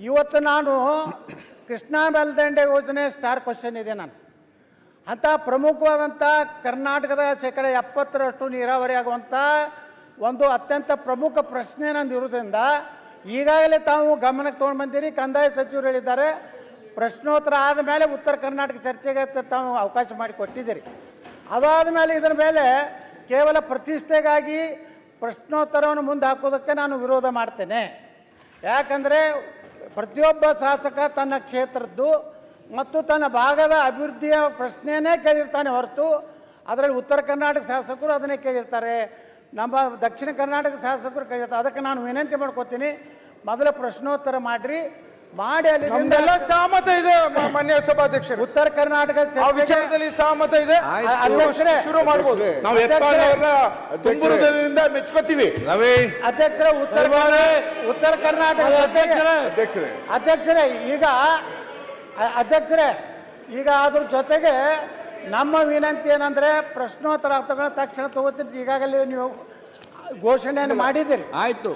ಇವತ್ತು ನಾನು ಕೃಷ್ಣಾ ಮೇಲ್ದಂಡೆ ಯೋಜನೆ ಸ್ಟಾರ್ ಕ್ವಶನ್ ಇದೆ ನಾನು ಅಂತ ಪ್ರಮುಖವಾದಂಥ ಕರ್ನಾಟಕದ 70% ನೀರಾವರಿ ಆಗುವಂಥ ಒಂದು ಅತ್ಯಂತ ಪ್ರಮುಖ ಪ್ರಶ್ನೆ ನಂದು ಇರೋದ್ರಿಂದ ಈಗಾಗಲೇ ತಾವು ಗಮನಕ್ಕೆ ತೊಗೊಂಡು ಬಂದಿರಿ. ಕಂದಾಯ ಸಚಿವರು ಹೇಳಿದ್ದಾರೆ ಪ್ರಶ್ನೋತ್ತರ ಆದಮೇಲೆ ಉತ್ತರ ಕರ್ನಾಟಕ ಚರ್ಚೆಗೆ ತಾವು ಅವಕಾಶ ಮಾಡಿ ಕೊಟ್ಟಿದ್ದೀರಿ. ಅದಾದ ಮೇಲೆ ಇದರ ಮೇಲೆ ಕೇವಲ ಪ್ರತಿಷ್ಠೆಗಾಗಿ ಪ್ರಶ್ನೋತ್ತರವನ್ನು ಮುಂದೆ ಹಾಕೋದಕ್ಕೆ ನಾನು ವಿರೋಧ ಮಾಡ್ತೇನೆ. ಯಾಕಂದರೆ ಪ್ರತಿಯೊಬ್ಬ ಶಾಸಕ ತನ್ನ ಕ್ಷೇತ್ರದ್ದು ಮತ್ತು ತನ್ನ ಭಾಗದ ಅಭಿವೃದ್ಧಿಯ ಪ್ರಶ್ನೆಯೇ ಕೇಳಿರ್ತಾನೆ ಹೊರತು ಅದರಲ್ಲಿ ಉತ್ತರ ಕರ್ನಾಟಕ ಶಾಸಕರು ಅದನ್ನೇ ಕೇಳಿರ್ತಾರೆ, ನಮ್ಮ ದಕ್ಷಿಣ ಕರ್ನಾಟಕ ಶಾಸಕರು ಕೇಳಿರ್ತಾರೆ. ಅದಕ್ಕೆ ನಾನು ವಿನಂತಿ ಮಾಡ್ಕೋತೀನಿ, ಮೊದಲು ಪ್ರಶ್ನೋತ್ತರ ಮಾಡಿ ಅಲ್ಲಿ ಸಹಮತ ಇದೆ ಮಾನ್ಯ ಸಭಾಧ್ಯಕ್ಷರು. ಉತ್ತರ ಕರ್ನಾಟಕ ವಿಚಾರದಲ್ಲಿ ಸಹಮತ ಇದೆ, ಶುರು ಮಾಡಬಹುದು. ನಾವು ಮೆಚ್ಕೋತೀವಿ ರವಿ ಅಧ್ಯಕ್ಷರೇ. ಉತ್ತರ ಕರ್ನಾಟಕ ಅಧ್ಯಕ್ಷರೇ ಈಗ ಅದ್ರ ಜೊತೆಗೆ ನಮ್ಮ ವಿನಂತಿ ಏನಂದ್ರೆ ಪ್ರಶ್ನೋತ್ತರ ತಕ್ಷಣ ತಗೋತೀನಿ. ಈಗಾಗಲೇ ನೀವು ಘೋಷಣೆಯನ್ನು ಮಾಡಿದ್ದೀರಿ. ಆಯ್ತು.